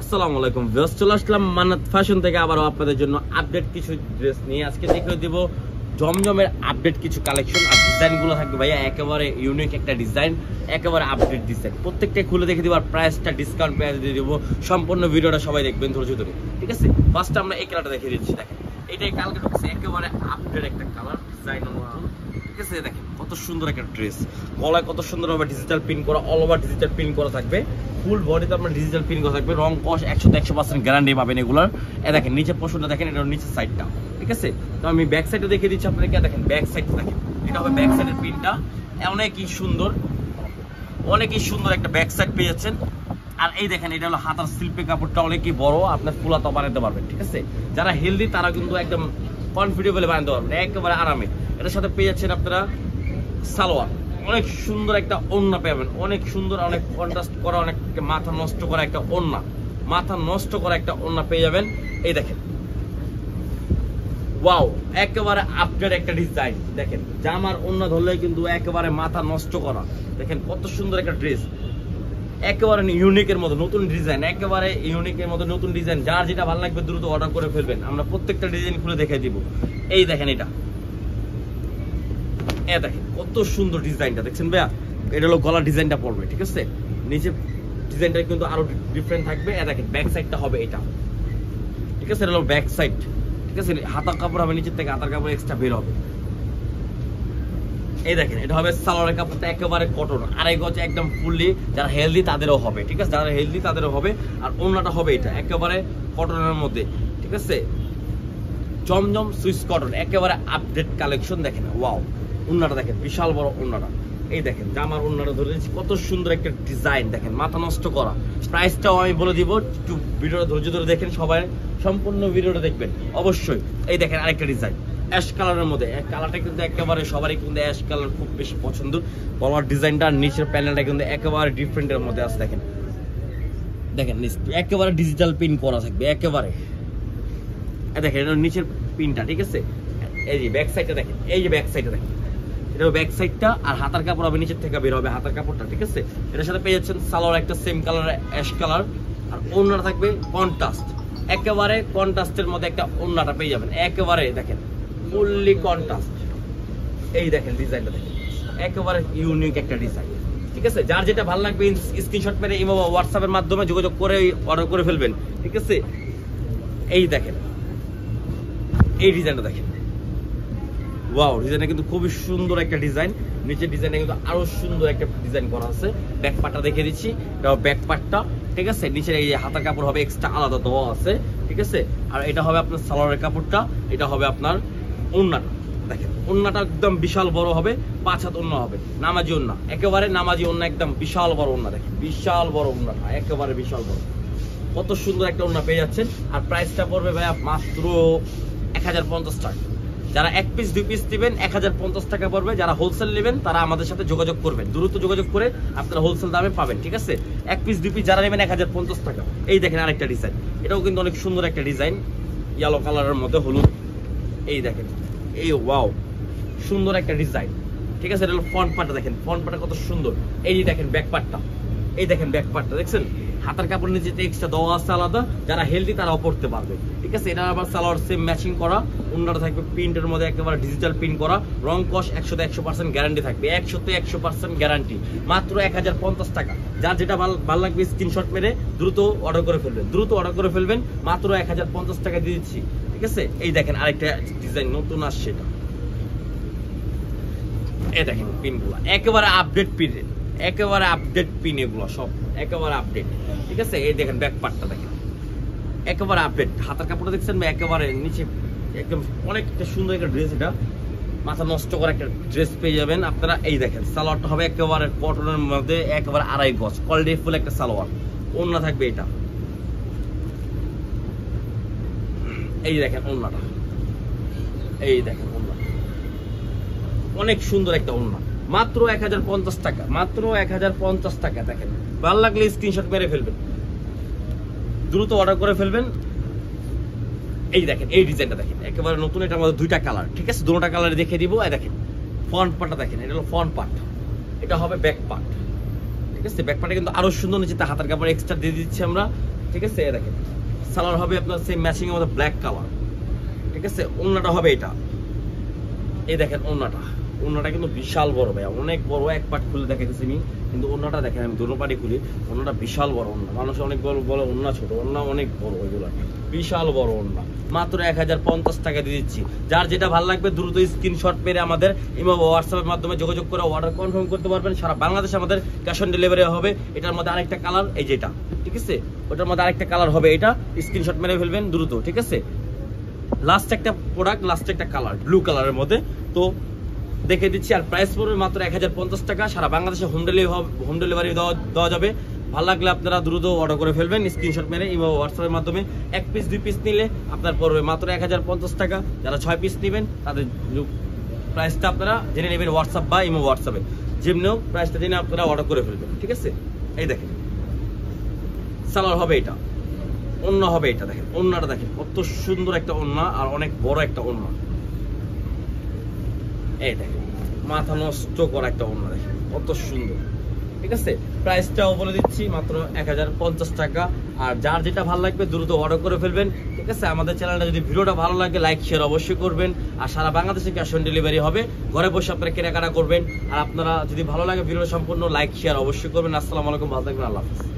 আসসালামু আলাইকুম ভিউয়ার্স, চলে আসলাম মান্নাত ফ্যাশন থেকে আবারও আপনাদের জন্য আপডেট কিছু ড্রেস নিয়ে। আজকে দেখিয়ে দিব জমজমের আপডেট কিছু কালেকশন আর ডিজাইনগুলো থাকবে ভাইয়া একেবারে ইউনিক একটা ডিজাইন, একেবারে আপডেট ডিজাইন। প্রত্যেকটা খুলে দেখে দিব আর প্রাইসটা ডিসকাউন্ট প্রাইস দিয়ে দিব। সম্পূর্ণ ভিডিওটা সবাই দেখবেন ধৈর্য ধরে, ঠিক আছে? ফার্স্ট আমরা এই কালারটা দেখিয়ে দিচ্ছি। দেখেন এটাই কালকে ঢুকছে, একেবারে আপডেট একটা কালার ডিজাইন, ঠিক আছে? দেখেন কত সুন্দর একটা ড্রেস, গলায় কত সুন্দর ভাবে ডিজিটাল প্রিন্ট করা, অল ওভার ডিজিটাল প্রিন্ট করা থাকবে, ফুল বডিতে আপনার ডিজিটাল প্রিন্ট করা থাকবে, রং কস 100% গ্যারান্টি পাবেন এগুলোর। দেখেন নিচে পোর্শনটা দেখেন, এটা নিচের সাইডটা, ঠিক আছে? তো আমি ব্যাক সাইডে দেখিয়ে দিচ্ছি আপনাদেরকে। দেখেন ব্যাক সাইডটা দেখেন, এটা হবে ব্যাক সাইডের প্রিন্টটা, অনেকই সুন্দর, অনেকই সুন্দর একটা ব্যাক সাইড পেয়ে যাচ্ছেন। আর এই দেখেন এটা হলো হাতার শিল্পী কাপড়টা অনেকই বড়, আপনার ফুলাতো বানাতে পারবেন, ঠিক আছে? যারা হেলদি তারা কিন্তু একদম কমফোর্টেবল বানাতে পারবেন একেবারে আরামে। এটার সাথে পেয়ে যাচ্ছেন আপনারা সালোয়ার, অনেক সুন্দর একটা ওড়না পাবেন, অনেক সুন্দর, অনেক কন্ট্রাস্ট করা, অনেক মাথা নষ্ট করা একটা ওড়না, মাথা নষ্ট করা একটা ওড়না পেয়ে যাবেন। এই দেখেন ওয়াও, একেবারে আপডেট একটা ডিজাইন। দেখেন জামার ওড়না ধরলে কিন্তু একেবারে মাথা নষ্ট করা। দেখেন কত সুন্দর একটা ড্রেস, একেবারে ইউনিকের মতো নতুন ডিজাইন, একেবারে ইউনিকের মতো নতুন ডিজাইন। যার যেটা ভালো লাগবে দ্রুত অর্ডার করে ফেলবেন, আমরা প্রত্যেকটা ডিজাইন খুলে দেখাই দিব। এই দেখেন এটা, দেখেন কত সুন্দর ডিজাইনটা, দেখছেন ভাইয়া? এটা হলো গলার ডিজাইনটা পড়বে, ঠিক আছে? নিচে ডিজাইনটা কিন্তু আরো ডিফারেন্ট থাকবে। দেখেন ব্যাক সাইডটা হবে এটা, ঠিক আছে? এটা হলো ব্যাক সাইড, ঠিক আছে? হাতার কাপড় হবে নিচের থেকে, হাতার কাপড় এক্সট্রা বের হবে। এই দেখেন এটা হবে সালোয়ারের কাপড়টা একেবারে কটন, আড়াই গজ একদম ফুললি। যারা হেলদি তাদেরও হবে, ঠিক আছে? যারা হেলদি তাদেরও হবে। আর ওড়নাটা হবে এটা একেবারে কটনের মধ্যে, ঠিক আছে? জমজম সুইস কটন, একেবারে আপডেট কালেকশন। দেখেন ওয়াও, ওড়নাটা দেখেন বিশাল বড় ওড়নাটা। এই দেখেন জামার ওড়নাটা ধরে দিচ্ছি, কত সুন্দর একটা ডিজাইন। দেখেন মাথা নষ্ট করা। প্রাইসটাও আমি বলে দিব, একটু ভিডিওটা ধৈর্য ধরে দেখেন, সবাই সম্পূর্ণ ভিডিওটা দেখবেন অবশ্যই। এই দেখেন আরেকটা ডিজাইন অ্যাশ কালারের মধ্যে, কালারটা কিন্তু একেবারে সবারই কিন্তু অ্যাশ কালার খুব বেশি পছন্দ। গলার ডিজাইনটা নিচের প্যানেলটা কিন্তু একেবারে ডিফারেন্টের মধ্যে আছে। দেখেন দেখেন একেবারে ডিজিটাল প্রিন্ট করা থাকবে একেবারে। দেখেন এটা নিচের প্রিন্টটা, ঠিক আছে? এই যে ব্যাক সাইডটা দেখেন, এই যে ব্যাক সাইডটা দেখেন, এটা ব্যাক সাইডটা। আর হাতার কাপড় হবে নিচের থেকে বের হবে হাতার কাপড়টা, ঠিক আছে? এটার সাথে পেয়ে যাচ্ছেন সালোয়ার একটা সেম কালার অ্যাশ কালার, আর ওড়নাটা থাকবে কন্ট্রাস্ট, একেবারে কন্ট্রাস্টের মধ্যে একটা ওড়নাটা পেয়ে যাবেন একেবারে। দেখেন ফুললি কন্ট্রাস্ট। এই দেখেন ডিজাইনটা দেখেন, একেবারে ইউনিক একটা ডিজাইন, ঠিক আছে? যার যেটা ভালো লাগবে স্ক্রিনশট মেরে ইমো বা হোয়াটসঅ্যাপের মাধ্যমে যোগাযোগ করে অর্ডার করে ফেলবেন, ঠিক আছে? এই দেখেন এই ডিজাইনটা দেখেন ওয়াও, ডিজাইনটা কিন্তু খুবই সুন্দর একটা ডিজাইন। নিচের ডিজাইনটা কিন্তু আরো সুন্দর একটা ডিজাইন করা আছে। ব্যাক পার্টটা দেখে দিচ্ছি, এটা ব্যাক পার্টটা, ঠিক আছে? নিচের এই যে হাতার কাপড় হবে এক্সট্রা আলাদা দেওয়া আছে, ঠিক আছে? আর এটা হবে আপনার সালোয়ারের কাপড়টা, এটা হবে আপনার ওড়নাটা। দেখেন ওড়নাটা একদম বিশাল বড় হবে, 5 হাত ওড়না হবে, নামাজি ওড়না, একেবারে নামাজি ওড়না, একদম বিশাল বড় ওড়না। দেখেন বিশাল বড় ওড়নাটা, একেবারে বিশাল বড়, কত সুন্দর একটা ওড়না পেয়ে যাচ্ছেন। আর প্রাইসটা পড়বে ভাইয়া মাত্র 1050 টাকা। যারা 1 পিস 2 পিস নেবেন 1050 টাকা পড়বে। যারা হোলসেল নেবেন তারা আমাদের সাথে যোগাযোগ করবেন, দ্রুত যোগাযোগ করে আপনারা হোলসেল দামে পাবেন, ঠিক আছে? 1 পিস 2 পিস যারা নেবেন 1050 টাকা। এই দেখেন আরেকটা ডিজাইন, এটাও কিন্তু অনেক সুন্দর একটা ডিজাইন, ইয়েলো কালারের মধ্যে হলুদ। এই দেখেন এই ওয়াও, সুন্দর একটা ডিজাইন, ঠিক আছে? এটা হলো ফ্রন্ট পার্টটা, দেখেন ফ্রন্ট পার্টটা কত সুন্দর। এই যে দেখেন ব্যাক পার্টটা, এই দেখেন ব্যাক পার্টটা দেখছেন, হাতার কাপড় নিচে এক্সট্রা দেওয়া আছে আলাদা। যারা হেলদি তারাও পড়তে পারবে, ঠিক আছে? এটা আবার সালোয়ার সেম ম্যাচিং করা, ওড়নাটা থাকবে প্রিন্টের মধ্যে একেবারে ডিজিটাল প্রিন্ট করা, রং কস 100% গ্যারান্টি থাকবে, 100% গ্যারান্টি। মাত্র 1050 টাকা। যার যেটা ভালো লাগবে স্ক্রিনশট মেরে দ্রুত অর্ডার করে ফেলবেন, দ্রুত অর্ডার করে ফেলবেন, মাত্র 1050 টাকা দিয়ে দিচ্ছি, ঠিক আছে? এই দেখেন আরেকটা ডিজাইন নতুন আসছে, এটা এই দেখেন পিনগুলো একেবারে আপডেট পিন, একেবারে আপডেট পিন, এগুলো সব একেবারে আপডেট, ঠিক আছে? এই দেখেন ব্যাক পার্টটা দেখেন একেবারে আপডেট। হাতার কাপড়টা দেখছেন একেবারে নিচে একদম অনেকটা সুন্দর একটা ড্রেস, এটা মাথা নষ্ট করা একটা ড্রেস পেয়ে যাবেন আপনারা। এই দেখেন সালোয়ারটা হবে একেবারে কটনের মধ্যে, একেবারে আড়াই গজ কোয়ালিটি ফুল একটা সালোয়ার, ওড়না থাকবে এটা। এই দেখেন ওড়নাটা, এই দেখেন ওড়না, অনেক সুন্দর একটা ওড়না, মাত্র 1050 টাকা, মাত্র 1050 টাকা। দেখেন ভালো লাগলে স্ক্রিনশট মেরে ফেলবেন, দ্রুত অর্ডার করে ফেলবেন। এই দেখেন এই ডিজাইনটা দেখেন একেবারে নতুন, এটার মধ্যে 2টা কালার, ঠিক আছে? 2টা কালার দেখিয়ে দিব। এই দেখেন ফ্রন্ট পার্টটা দেখেন, এটা হলো ফ্রন্ট পার্ট, এটা হবে ব্যাক পার্ট, ঠিক আছে? ব্যাক পার্টে কিন্তু আরো সুন্দর, নিচে হাতার কাপড় এক্সট্রা দিয়ে দিচ্ছি আমরা, ঠিক আছে। দেখেন সালোয়ার হবে আপনার সেম ম্যাচিং এর মধ্যে ব্ল্যাক কালার, ঠিক আছে। ওন্নাটা হবে এটা, এই দেখেন ওন্নাটা কিন্তু বিশাল বড় ভাই, অনেক বড়। এক পাট খুলে দেখাইতেছি আমি, কিন্তু ওন্নাটা দেখেন আমি দুটো পাটি খুলি, ওন্নাটা বিশাল বড় ওন্না। মানুষ অনেক বলে ওন্না ছোট, ওন্না অনেক বড়, ওইগুলো বিশাল বড় ওন্না। মাত্র 1050 টাকা দিয়ে দিচ্ছি। যার যেটা ভালো লাগবে দ্রুত স্ক্রিনশট মেরে আমাদের ইমো হোয়াটসঅ্যাপের মাধ্যমে যোগাযোগ করে অর্ডার কনফার্ম করতে পারবেন। সারা বাংলাদেশে আমাদের ক্যাশ অন ডেলিভারি হবে। এটার মধ্যে আরেকটা কালার এই যেটা, ঠিক আছে, ওটার মধ্যে আরেকটা কালার হবে, এটা স্ক্রিনশট মেরে ফেলবেন দ্রুত, ঠিক আছে। লাস্ট একটা প্রোডাক্ট, লাস্ট একটা কালার ব্লু কালারের মধ্যে, তো দেখে দিচ্ছি। আর প্রাইস পড়বে মাত্র 1050 টাকা। সারা বাংলাদেশে হোম ডেলিভারি দেওয়া যাবে। ভালো লাগলে আপনারা দ্রুত অর্ডার করে ফেলবেন স্ক্রিনশট মেরে ইমো হোয়াটসঅ্যাপের মাধ্যমে। 1 পিস 2 পিস নিলে আপনার পড়বে মাত্র 1050 টাকা। যারা 6 পিস নেবেন তাদের প্রাইসটা আপনারা জেনে নেবেন হোয়াটসঅ্যাপ বা ইমো হোয়াটসঅ্যাপে, যেমনিও প্রাইসটা জেনে আপনারা অর্ডার করে ফেলবেন, ঠিক আছে। এই দেখেন সালোয়ার হবে এটা, ওন্না হবে এটা। দেখেন ওন্নাটা দেখেন কত সুন্দর একটা ওন্না, আর অনেক বড় একটা ওন্না। এই দেখেন মাথা নষ্ট করা একটা ওন্না, দেখেন কত সুন্দর, ঠিক আছে। প্রাইসটাও বলে দিচ্ছি মাত্র 1050 টাকা। আর যার যেটা ভালো লাগবে দ্রুত অর্ডার করে ফেলবেন, ঠিক আছে। আমাদের চ্যানেলটা যদি ভিডিওটা ভালো লাগে লাইক শেয়ার অবশ্যই করবেন। আর সারা বাংলাদেশে ক্যাশ অন ডেলিভারি হবে, ঘরে বসে আপনারা কেনাকাটা করবেন। আর আপনারা যদি ভালো লাগে ভিডিও সম্পূর্ণ লাইক শেয়ার অবশ্যই করবেন। আসসালামু আলাইকুম, ভালো থাকবেন, আল্লাহ হাফেজ।